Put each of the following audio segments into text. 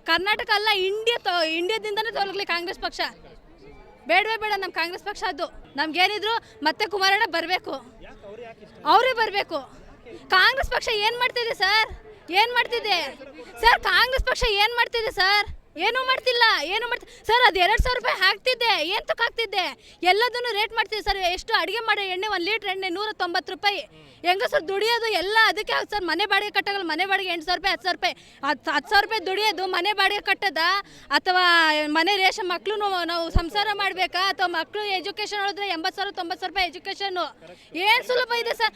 ಕರ್ನಾಟಕ ಅಲ್ಲ ಇಂಡಿಯಾದಿಂದನೇ ತೊಲಗಲಿ ಕಾಂಗ್ರೆಸ್ ಪಕ್ಷ. ಬೇಡವೇ ಬೇಡ ನಮ್ಮ ಕಾಂಗ್ರೆಸ್ ಪಕ್ಷ. ಅದು ನಮ್ಗೇನಿದ್ರು ಮತ್ತೆ ಕುಮಾರಣ್ಣ ಬರಬೇಕು, ಅವರೇ ಬರಬೇಕು. ಕಾಂಗ್ರೆಸ್ ಪಕ್ಷ ಏನು ಮಾಡ್ತಿದೆ ಸರ್? ಏನು ಮಾಡ್ತಿದೆ ಸರ್? ಕಾಂಗ್ರೆಸ್ ಪಕ್ಷ ಏನು ಮಾಡ್ತಿದೆ ಸರ್? ಏನೂ ಮಾಡ್ತಿಲ್ಲ. ಸರ್ ಅದು 2,000 ರೂಪಾಯಿ ಹಾಕ್ತಿದ್ದೆ, ಏಂತಕ್ಕೆ ಹಾಕ್ತಿದ್ದೆ? ಎಲ್ಲದನ್ನು ರೇಟ್ ಮಾಡ್ತಿದ್ದೆ ಸರ್. ಎಷ್ಟು ಅಡುಗೆ ಮಾಡೋ ಎಣ್ಣೆ, 1 ಲೀಟ್ರ್ ಎಣ್ಣೆ 190 ರೂಪಾಯಿ. ಹೆಂಗ ಸರ್ ದುಡಿಯೋದು ಎಲ್ಲ ಅದಕ್ಕೆ ಆಗುತ್ತೆ ಸರ್. ಮನೆ ಬಾಡಿಗೆ ಕಟ್ಟಾಗಲ್ಲ, ಮನೆ ಬಾಡಿಗೆ 8,000 ರೂಪಾಯಿ 10,000 ರೂಪಾಯಿ 10,000 ರೂಪಾಯಿ ದುಡಿಯೋದು ಮನೆ ಬಾಡಿಗೆ ಕಟ್ಟದ, ಅಥವಾ ಮನೆ ರೇಷನ್ ಮಕ್ಕಳು ನಾವು ಸಂಸಾರ ಮಾಡಬೇಕಾ, ಅಥವಾ ಮಕ್ಕಳು ಎಜುಕೇಷನ್ ಹೇಳಿದ್ರೆ 80,000 90,000 ರೂಪಾಯಿ ಎಜುಕೇಷನ್ನು. ಏನು ಸುಲಭ ಇದೆ ಸರ್?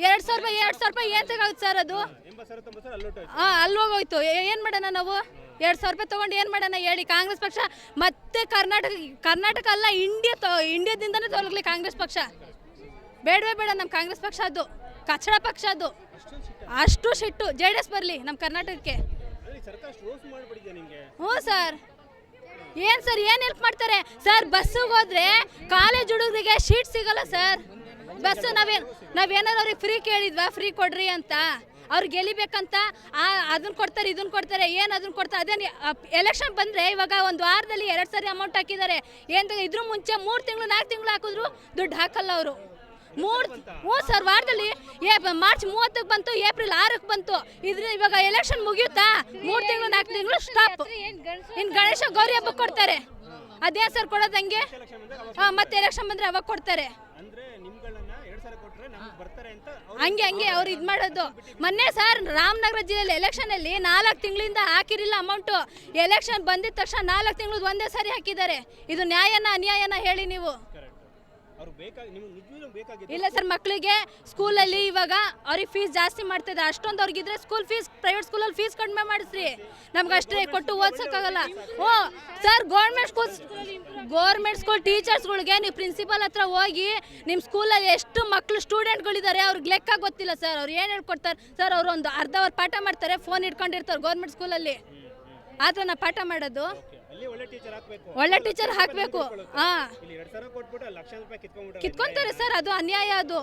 2,000 ರೂಪಾಯಿ ಏಂತಕ್ಕಾಗುತ್ತೆ ಸರ್? ಅದು ಅಲ್ಲಿ ಹೋಗೋಯ್ತು. ಏನು ಮಾಡೋಣ ನಾವು? 2,000 ರೂಪಾಯಿ ತೊಗೊಂಡು ಏನು ಮಾಡೋಣ ಹೇಳಿ? ಕಾಂಗ್ರೆಸ್ ಪಕ್ಷ ಮತ್ತೆ ಕರ್ನಾಟಕ ಅಲ್ಲ ಇಂಡಿಯಾದಿಂದನೇ ತೊಲಗಲಿ ಕಾಂಗ್ರೆಸ್ ಪಕ್ಷ. ಬೇಡವೇ ಬೇಡ ನಮ್ಮ ಕಾಂಗ್ರೆಸ್ ಪಕ್ಷ. ಅದು ಕಚಡ ಪಕ್ಷ. ಅದು ಅಷ್ಟು ಸಿಟ್ಟು. JDS ಬರಲಿ ನಮ್ಮ ಕರ್ನಾಟಕಕ್ಕೆ. ಹ್ಞೂ ಸರ್. ಏನು ಸರ್, ಏನು ಹೆಲ್ಪ್ ಮಾಡ್ತಾರೆ ಸರ್? ಬಸ್ಸಿಗೆ ಹೋದ್ರೆ ಕಾಲೇಜ್ ಹುಡುಗರಿಗೆ ಶೀಟ್ ಸಿಗಲ್ಲ ಸರ್. ಬಸ್ಸು ನಾವೇನಾರು ಅವ್ರಿಗೆ ಫ್ರೀ ಕೇಳಿದ್ವಾ? ಫ್ರೀ ಕೊಡ್ರಿ ಅಂತ. ಅವ್ರು ಗೆಲ್ಲಿಬೇಕಂತ ಅದನ್ನ ಕೊಡ್ತಾರೆ, ಇದನ್ನ ಕೊಡ್ತಾರೆ, ಏನು ಅದನ್ನ ಕೊಡ್ತಾರೆ. ಅದೇನು ಎಲೆಕ್ಷನ್ ಬಂದರೆ ಇವಾಗ ಒಂದು ವಾರದಲ್ಲಿ 2 ಸರಿ ಅಮೌಂಟ್ ಹಾಕಿದ್ದಾರೆ. ಏನು ಇದ್ರ ಮುಂಚೆ 3 ತಿಂಗಳು 4 ತಿಂಗಳು ಹಾಕಿದ್ರು ದುಡ್ಡು ಹಾಕಲ್ಲ ಅವರು. ಹ್ಞೂ ಸರ್. ವಾರದಲ್ಲಿ ಮಾರ್ಚ್ 30ಕ್ಕೆ ಬಂತು, ಏಪ್ರಿಲ್ 6ಕ್ಕೆ ಬಂತು. ಇವಾಗ ಎಲೆಕ್ಷನ್ ಮುಗಿಯುತ್ತಾ? 3 ತಿಂಗಳು 4 ತಿಂಗಳು ಸ್ಟಾಪ್. ಇನ್ನು ಗಣೇಶ ಗೌರಿ ಹಬ್ಬಕ್ಕೆ ಕೊಡ್ತಾರೆ. ಅದೇ ಸರ್ ಕೊಡೋದು ಹಂಗೆ. ಮತ್ತೆ ಎಲೆಕ್ಷನ್ ಬಂದರೆ ಅವಾಗ ಕೊಡ್ತಾರೆ. ಹಂಗೆ ಅವ್ರು ಇದು ಮಾಡೋದು. ಮೊನ್ನೆ ಸರ್ ರಾಮನಗರ ಜಿಲ್ಲೆಯಲ್ಲಿ ಎಲೆಕ್ಷನಲ್ಲಿ 4 ತಿಂಗಳಿಂದ ಹಾಕಿರಲಿಲ್ಲ ಅಮೌಂಟು. ಎಲೆಕ್ಷನ್ ಬಂದಿದ ತಕ್ಷಣ 4 ತಿಂಗಳು ಒಂದೇ ಸಾರಿ ಹಾಕಿದ್ದಾರೆ. ಇದು ನ್ಯಾಯನ ಅನ್ಯಾಯನ ಹೇಳಿ ನೀವು? ಇಲ್ಲ ಸರ್, ಮಕ್ಕಳಿಗೆ ಸ್ಕೂಲಲ್ಲಿ ಇವಾಗ ಅವ್ರಿಗೆ ಫೀಸ್ ಜಾಸ್ತಿ ಮಾಡ್ತಿದೆ. ಅಷ್ಟೊಂದು ಅವ್ರಿಗಿದ್ರೆ ಸ್ಕೂಲ್ ಫೀಸ್, ಪ್ರೈವೇಟ್ ಸ್ಕೂಲಲ್ಲಿ ಫೀಸ್ ಕಡಿಮೆ ಮಾಡಿಸ್ರಿ. ನಮ್ಗೆ ಅಷ್ಟೇ ಕೊಟ್ಟು ಓದ್ಸೋಕ್ಕಾಗಲ್ಲ. ಸರ್ ಗೋರ್ಮೆಂಟ್ ಸ್ಕೂಲ್ ಟೀಚರ್ಸ್ಗಳಿಗೆ ನೀವು ಪ್ರಿನ್ಸಿಪಲ್ ಹತ್ರ ಹೋಗಿ ನಿಮ್ಮ ಸ್ಕೂಲಲ್ಲಿ ಎಷ್ಟು ಮಕ್ಕಳು ಸ್ಟೂಡೆಂಟ್ಗಳಿದ್ದಾರೆ ಅವ್ರಿಗೆ ಲೆಕ್ಕ ಗೊತ್ತಿಲ್ಲ ಸರ್. ಅವ್ರು ಏನು ಹೇಳ್ಕೊಡ್ತಾರೆ ಸರ್? ಅವರು ಒಂದು ಅರ್ಧ ಅವರ್ ಪಾಠ ಮಾಡ್ತಾರೆ, ಫೋನ್ ಇಟ್ಕೊಂಡಿರ್ತಾರೆ ಗೌರ್ಮೆಂಟ್ ಸ್ಕೂಲಲ್ಲಿ. ಆದ್ರೆ ನಾವು ಪಾಠ ಮಾಡೋದು ಒಳ್ಳೆ ಟೀಚರ್ ಹಾಕಬೇಕು. ಕಿತ್ಕೊಂತಾರೆ ಸರ್, ಅದು ಅನ್ಯಾಯ. ಅದು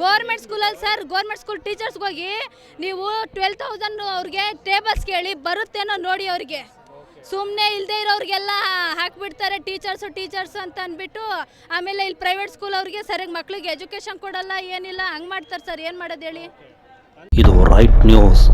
ಗೌರ್ಮೆಂಟ್ ಸ್ಕೂಲಲ್ಲಿ ಸರ್, ಗೌರ್ಮೆಂಟ್ ಸ್ಕೂಲ್ ಟೀಚರ್ಸ್ಗೆ ಹೋಗಿ ನೀವು 12,000 ಅವ್ರಿಗೆ ಟೇಬಲ್ಸ್ ಕೇಳಿ ಬರುತ್ತೇನೋ ನೋಡಿ. ಅವ್ರಿಗೆ ಸುಮ್ಮನೆ ಇಲ್ಲದೆ ಇರೋರಿಗೆಲ್ಲ ಹಾಕಿಬಿಡ್ತಾರೆ ಟೀಚರ್ಸ್ ಅಂತ ಅಂದ್ಬಿಟ್ಟು. ಆಮೇಲೆ ಇಲ್ಲಿ ಪ್ರೈವೇಟ್ ಸ್ಕೂಲ್ ಅವ್ರಿಗೆ ಸರಿಯಾಗಿ ಮಕ್ಳಿಗೆ ಎಜುಕೇಷನ್ ಕೊಡಲ್ಲ, ಏನಿಲ್ಲ, ಹಂಗೆ ಮಾಡ್ತಾರೆ ಸರ್. ಏನು ಮಾಡೋದು ಹೇಳಿ? ಇದು ರೈಟ್ ನ್ಯೂಸ್.